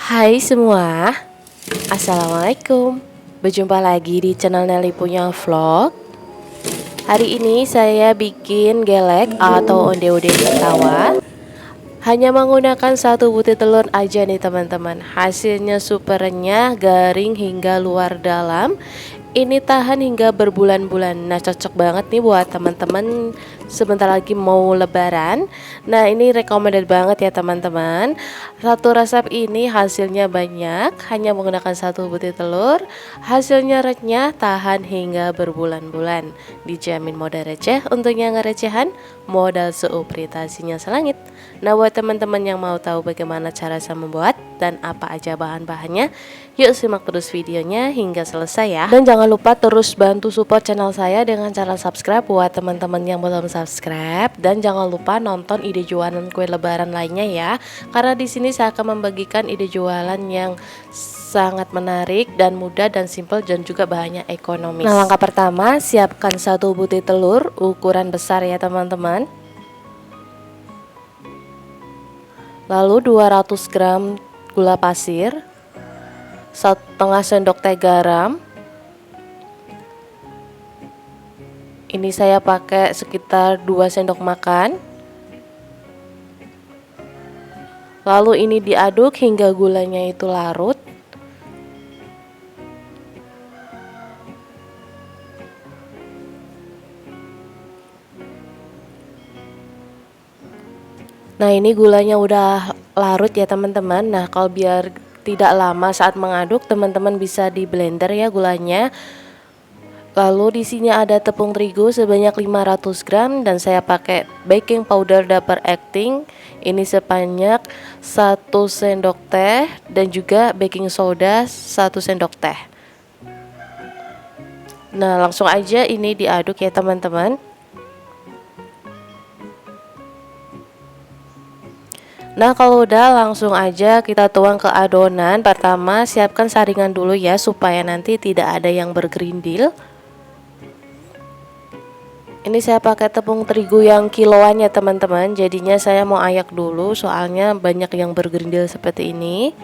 Hai semua, Assalamualaikum. Berjumpa lagi di channel Nelly punya vlog. Hari ini saya bikin gelek atau onde-onde ketawa. Hanya menggunakan satu butir telur aja nih teman-teman. Hasilnya super renyah, garing hingga luar dalam. Ini tahan hingga berbulan-bulan. Nah, cocok banget nih buat teman-teman sebentar lagi mau lebaran. Nah, ini recommended banget ya teman-teman. Satu resep ini hasilnya banyak, hanya menggunakan satu butir telur. Hasilnya renyah, tahan hingga berbulan-bulan. Dijamin modal receh, untungnya nggak recehan, modal seuperitasinya selangit. Nah, buat teman-teman yang mau tahu bagaimana cara saya membuat dan apa aja bahan-bahannya, yuk simak terus videonya hingga selesai ya. Dan jangan lupa terus bantu support channel saya dengan cara subscribe buat teman-teman yang belum subscribe. Dan jangan lupa nonton ide jualan kue lebaran lainnya ya. Karena di sini saya akan membagikan ide jualan yang sangat menarik dan mudah dan simple dan juga bahannya ekonomis. Nah, langkah pertama, siapkan satu butir telur ukuran besar ya teman-teman. Lalu 200 gram gula pasir, 1/2 sendok teh garam. Ini saya pakai sekitar 2 sendok makan. Lalu ini diaduk hingga gulanya itu larut. Nah, ini gulanya udah larut ya teman-teman. Nah, kalau biar tidak lama saat mengaduk, teman-teman bisa di blender ya gulanya. Lalu di sini ada tepung terigu sebanyak 500 gram dan saya pakai baking powder Dapur Acting. Ini sebanyak 1 sendok teh dan juga baking soda 1 sendok teh. Nah, langsung aja ini diaduk ya teman-teman. Nah, kalau udah langsung aja kita tuang ke adonan. Pertama, siapkan saringan dulu ya supaya nanti tidak ada yang bergerindil. Ini saya pakai tepung terigu yang kiloan ya teman-teman. Jadinya saya mau ayak dulu soalnya banyak yang bergerindil seperti ini.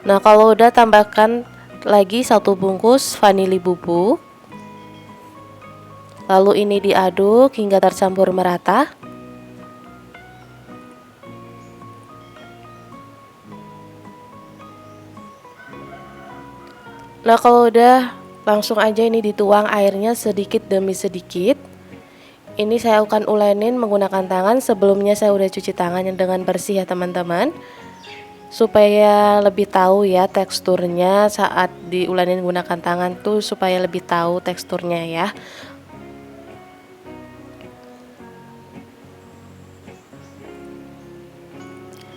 Nah, kalau udah tambahkan lagi 1 bungkus vanili bubuk. Lalu ini diaduk hingga tercampur merata. Nah, kalau udah langsung aja ini dituang airnya sedikit demi sedikit. Ini saya akan ulenin menggunakan tangan. Sebelumnya saya udah cuci tangan dengan bersih ya teman-teman, supaya lebih tahu ya teksturnya saat diulenin menggunakan tangan tuh, supaya lebih tahu teksturnya ya.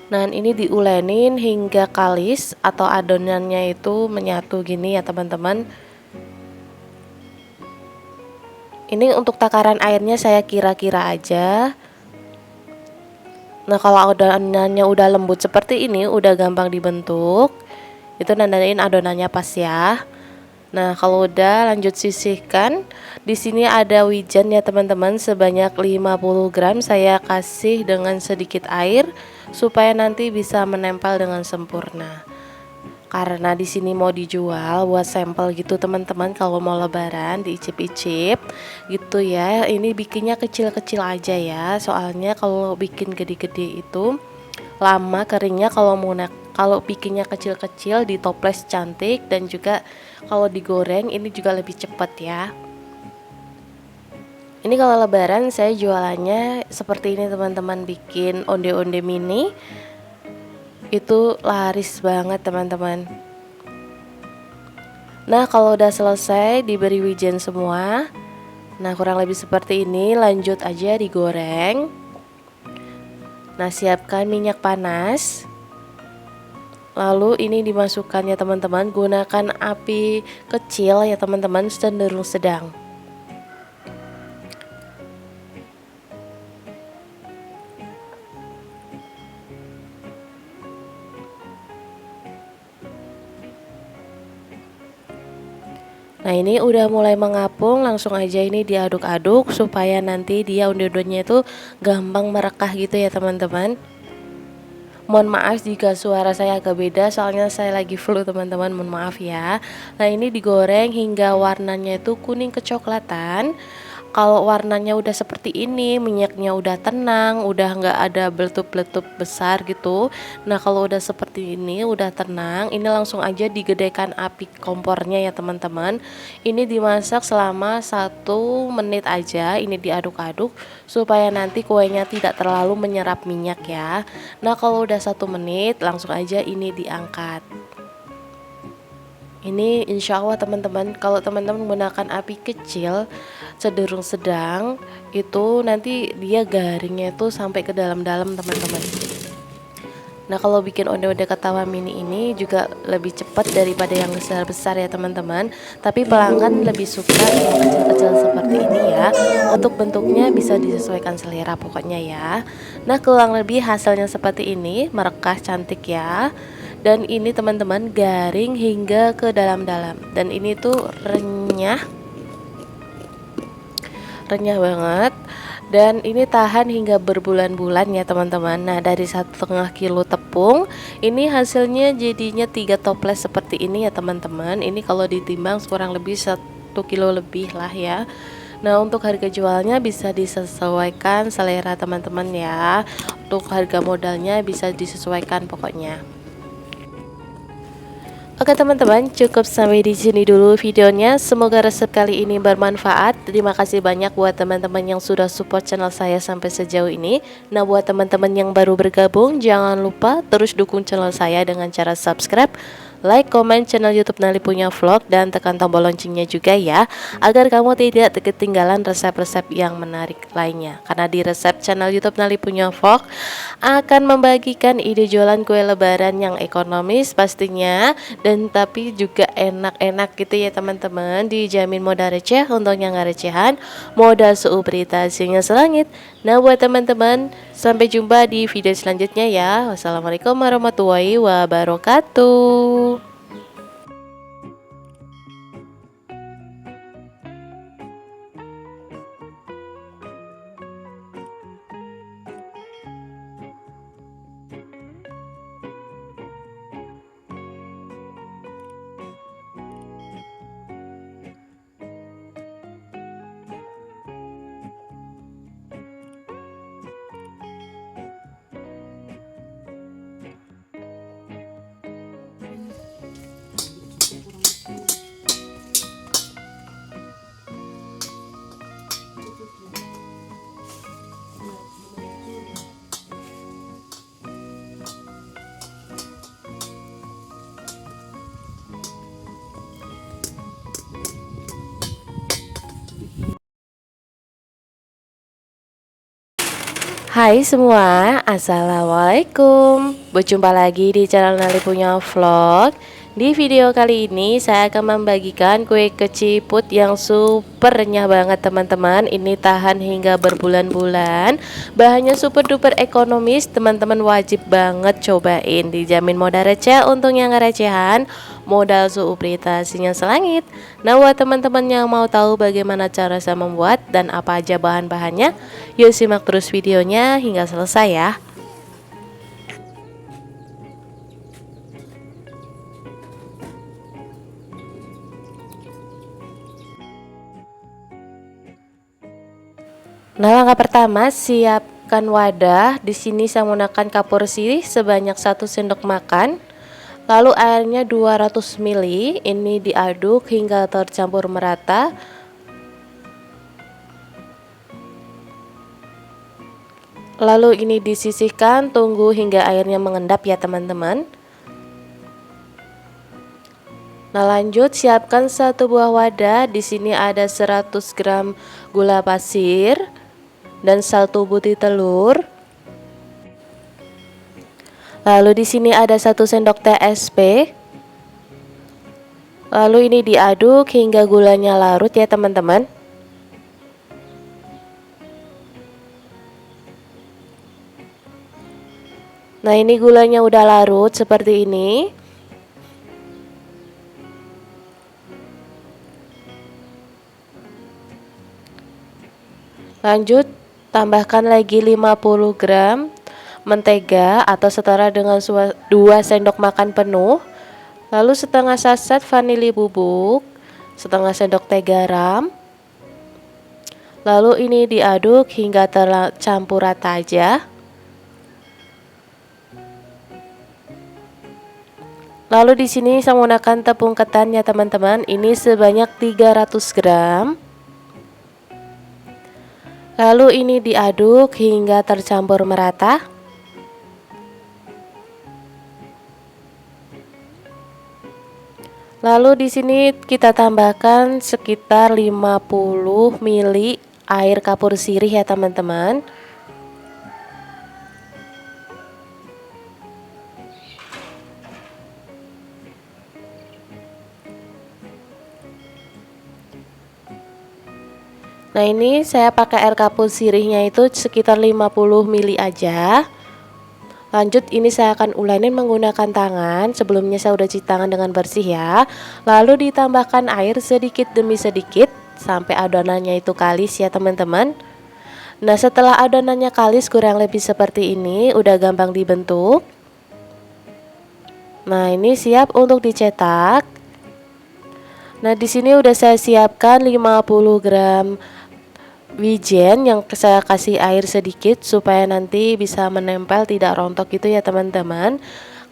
Nah, ini diulenin hingga kalis atau adonannya itu menyatu gini ya teman-teman. Ini untuk takaran airnya saya kira-kira aja. Nah, kalau adonannya udah lembut seperti ini, udah gampang dibentuk, itu nandain adonannya pas ya. Nah, kalau udah lanjut sisihkan. Di sini ada wijen ya teman-teman sebanyak 50 gram. Saya kasih dengan sedikit air supaya nanti bisa menempel dengan sempurna. Karena di sini mau dijual buat sampel gitu teman-teman, kalau mau lebaran diicip-icip gitu ya. Ini bikinnya kecil-kecil aja ya. Soalnya kalau bikin gede-gede itu lama keringnya. Kalau bikinnya kecil-kecil di toples cantik, dan juga kalau digoreng ini juga lebih cepat ya. Ini kalau lebaran saya jualannya seperti ini teman-teman, bikin onde-onde mini. Itu laris banget teman-teman. Nah, kalau udah selesai diberi wijen semua, nah kurang lebih seperti ini, lanjut aja digoreng. Nah, siapkan minyak panas. Lalu ini dimasukkan ya teman-teman, gunakan api kecil ya teman-teman, cenderung sedang. Nah ini udah mulai mengapung, langsung aja ini diaduk-aduk supaya nanti dia onde-ondenya itu gampang merekah gitu ya teman-teman. Mohon maaf jika suara saya agak beda, soalnya saya lagi flu teman-teman, mohon maaf ya. Nah ini digoreng hingga warnanya itu kuning kecoklatan. Kalau warnanya udah seperti ini, minyaknya udah tenang, udah nggak ada beletup-beletup besar gitu. Nah kalau udah seperti ini, udah tenang, ini langsung aja digedekan api kompornya ya teman-teman. Ini dimasak selama 1 menit aja, ini diaduk-aduk supaya nanti kuenya tidak terlalu menyerap minyak ya. Nah kalau udah 1 menit, langsung aja ini diangkat. Ini insya Allah teman-teman, kalau teman-teman menggunakan api kecil cenderung sedang, itu nanti dia garingnya itu sampai ke dalam-dalam teman-teman. Nah kalau bikin onde-onde ketawa mini ini juga lebih cepat daripada yang besar-besar ya teman-teman. Tapi pelanggan lebih suka yang kecil-kecil seperti ini ya. Untuk bentuknya bisa disesuaikan selera pokoknya ya. Nah kurang lebih hasilnya seperti ini, merekah cantik ya. Dan ini teman-teman garing hingga ke dalam-dalam. Dan ini tuh renyah banget, dan ini tahan hingga berbulan-bulan ya teman-teman. Nah dari 1,5 kilo tepung ini hasilnya jadinya 3 toples seperti ini ya teman-teman. Ini kalau ditimbang kurang lebih 1 kilo lebih lah ya. Nah untuk harga jualnya bisa disesuaikan selera teman-teman ya. Untuk harga modalnya bisa disesuaikan pokoknya. Oke teman-teman, cukup sampai di sini dulu videonya. Semoga resep kali ini bermanfaat. Terima kasih banyak buat teman-teman yang sudah support channel saya sampai sejauh ini. Nah, buat teman-teman yang baru bergabung, jangan lupa terus dukung channel saya dengan cara subscribe, like, komen channel YouTube Nali Punya Vlog, dan tekan tombol loncengnya juga ya, agar kamu tidak ketinggalan resep-resep yang menarik lainnya. Karena di resep channel YouTube Nali Punya Vlog akan membagikan ide jualan kue lebaran yang ekonomis pastinya, dan tapi juga enak-enak gitu ya teman-teman. Dijamin modal receh, untungnya nggak recehan, modal seuberitasinya selangit. Nah buat teman-teman, sampai jumpa di video selanjutnya ya. Wassalamualaikum warahmatullahi wabarakatuh. Hai semua, assalamualaikum. Berjumpa lagi di channel Nali Punya Vlog. Di video kali ini saya akan membagikan kue keciput yang super renyah banget teman-teman. Ini tahan hingga berbulan-bulan. Bahannya super duper ekonomis, teman-teman wajib banget cobain. Dijamin modal receh, untungnya nggak recehan, modal seuberitasinya selangit. Nah buat teman-teman yang mau tahu bagaimana cara saya membuat dan apa aja bahan-bahannya, yuk simak terus videonya hingga selesai ya. Nah, langkah pertama, siapkan wadah. Di sini saya menggunakan kapur sirih sebanyak 1 sendok makan. Lalu airnya 200 ml. Ini diaduk hingga tercampur merata. Lalu ini disisihkan, tunggu hingga airnya mengendap ya teman-teman. Nah, lanjut siapkan 1 buah wadah. Di sini ada 100 gram gula pasir dan 1 butir telur. Lalu di sini ada 1 sendok teh SP. Lalu ini diaduk hingga gulanya larut ya teman-teman. Nah, ini gulanya udah larut seperti ini. Lanjut, tambahkan lagi 50 gram mentega atau setara dengan 2 sendok makan penuh. Lalu setengah saset vanili bubuk, setengah sendok teh garam. Lalu ini diaduk hingga tercampur rata aja. Lalu di sini saya menggunakan tepung ketan ya teman-teman. Ini sebanyak 300 gram. Lalu ini diaduk hingga tercampur merata. Lalu di sini kita tambahkan sekitar 50 ml air kapur sirih ya teman-teman. Nah, ini saya pakai air kapur sirihnya itu sekitar 50 ml aja. Lanjut, ini saya akan uleni menggunakan tangan. Sebelumnya saya udah cuci tangan dengan bersih ya. Lalu ditambahkan air sedikit demi sedikit sampai adonannya itu kalis ya teman-teman. Nah, setelah adonannya kalis kurang lebih seperti ini, udah gampang dibentuk. Nah, ini siap untuk dicetak. Nah, di sini udah saya siapkan 50 gram wijen yang saya kasih air sedikit supaya nanti bisa menempel, tidak rontok gitu ya teman-teman.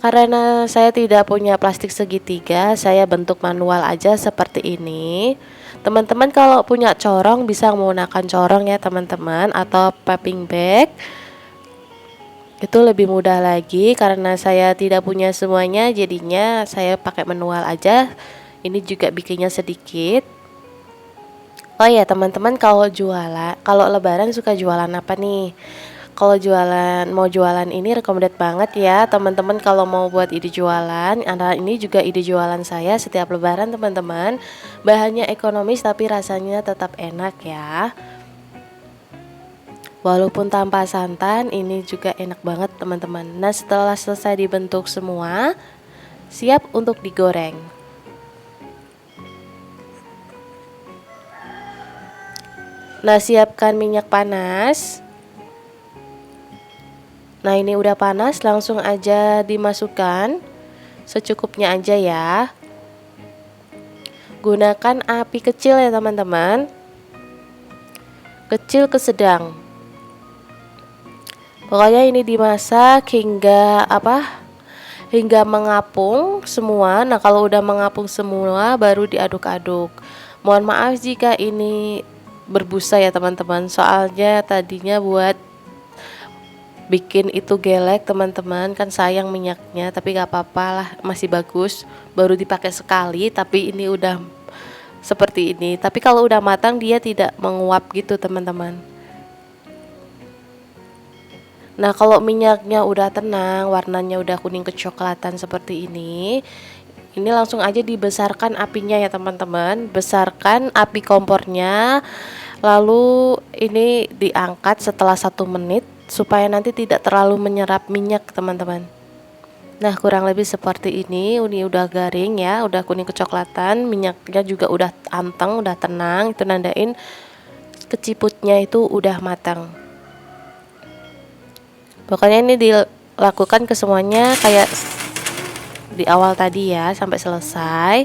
Karena saya tidak punya plastik segitiga, saya bentuk manual aja seperti ini. Teman-teman kalau punya corong bisa menggunakan corong ya teman-teman, atau piping bag. Itu lebih mudah lagi karena saya tidak punya semuanya, jadinya saya pakai manual aja. Ini juga bikinnya sedikit. Oh ya teman-teman, kalau lebaran suka jualan apa nih? Kalau mau jualan ini recommended banget ya teman-teman. Kalau mau buat ide jualan, ini juga ide jualan saya setiap lebaran teman-teman. Bahannya ekonomis tapi rasanya tetap enak ya. Walaupun tanpa santan, ini juga enak banget teman-teman. Nah, setelah selesai dibentuk semua, siap untuk digoreng. Nah, siapkan minyak panas. Nah, ini udah panas, langsung aja dimasukkan. Secukupnya aja ya. Gunakan api kecil ya teman-teman. Kecil ke sedang. Pokoknya ini dimasak hingga hingga mengapung semua. Nah, kalau udah mengapung semua baru diaduk-aduk. Mohon maaf jika ini berbusa ya teman-teman, soalnya tadinya buat bikin itu gelek teman-teman, kan sayang minyaknya, tapi gak apa-apa lah, masih bagus, baru dipakai sekali tapi ini udah seperti ini. Tapi kalau udah matang dia tidak menguap gitu teman-teman. Nah, kalau minyaknya udah tenang, warnanya udah kuning kecoklatan seperti ini langsung aja dibesarkan apinya ya teman-teman. Besarkan api kompornya. Lalu ini diangkat setelah 1 menit supaya nanti tidak terlalu menyerap minyak teman-teman. Nah, kurang lebih seperti ini udah garing ya, udah kuning kecoklatan, minyaknya juga udah anteng, udah tenang. Itu nandain keciputnya itu udah matang. Pokoknya ini dilakukan ke semuanya kayak di awal tadi ya, sampai selesai.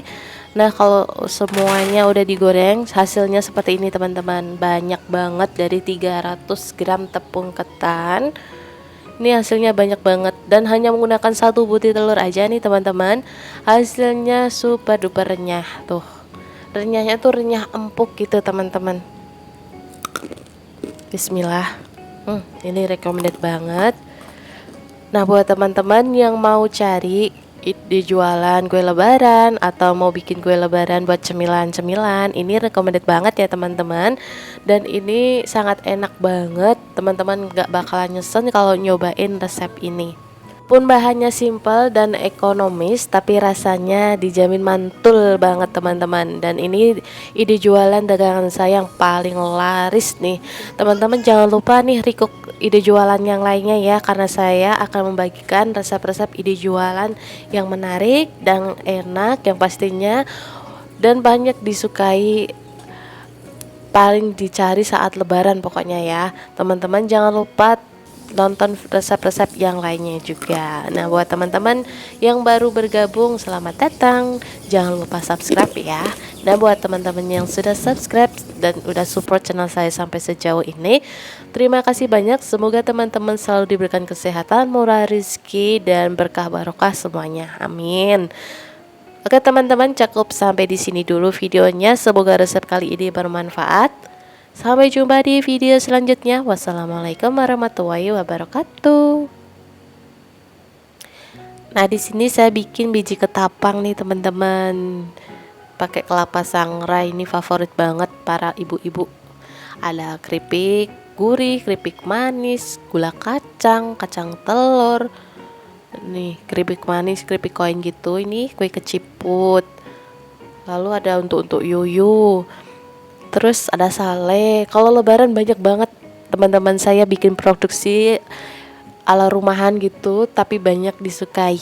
Nah, kalau semuanya udah digoreng, hasilnya seperti ini teman-teman. Banyak banget, dari 300 gram tepung ketan. Ini hasilnya banyak banget, dan hanya menggunakan 1 butir telur aja nih teman-teman. Hasilnya super duper renyah. Tuh, renyahnya tuh renyah empuk gitu teman-teman. Bismillah. Ini recommended banget. Nah, buat teman-teman yang mau cari ide jualan kue lebaran atau mau bikin kue lebaran buat cemilan-cemilan, ini recommended banget ya teman-teman. Dan ini sangat enak banget, teman-teman gak bakalan nyesel kalau nyobain resep ini. Pun bahannya simple dan ekonomis, tapi rasanya dijamin mantul banget teman-teman. Dan ini ide jualan dagangan saya yang paling laris nih teman-teman. Jangan lupa nih recook ide jualan yang lainnya ya, karena saya akan membagikan resep-resep ide jualan yang menarik dan enak, yang pastinya dan banyak disukai paling dicari saat lebaran pokoknya ya. Teman-teman jangan lupa nonton resep-resep yang lainnya juga. Nah, buat teman-teman yang baru bergabung, selamat datang. Jangan lupa subscribe ya. Dan buat teman-teman yang sudah subscribe dan udah support channel saya sampai sejauh ini, terima kasih banyak. Semoga teman-teman selalu diberikan kesehatan, murah rezeki, dan berkah barokah semuanya. Amin. Oke teman-teman, cukup sampai di sini dulu videonya. Semoga resep kali ini bermanfaat. Sampai jumpa di video selanjutnya. Wassalamualaikum warahmatullahi wabarakatuh. Nah, di sini saya bikin biji ketapang nih teman-teman. Pakai kelapa sangrai, ini favorit banget para ibu-ibu. Ada keripik gurih, keripik manis, gula kacang, kacang telur. Nih, keripik manis, keripik koin gitu. Ini kue keciput. Lalu ada untuk yoyo. Terus ada sale. Kalau lebaran banyak banget teman-teman saya bikin produksi ala rumahan gitu, tapi banyak disukai.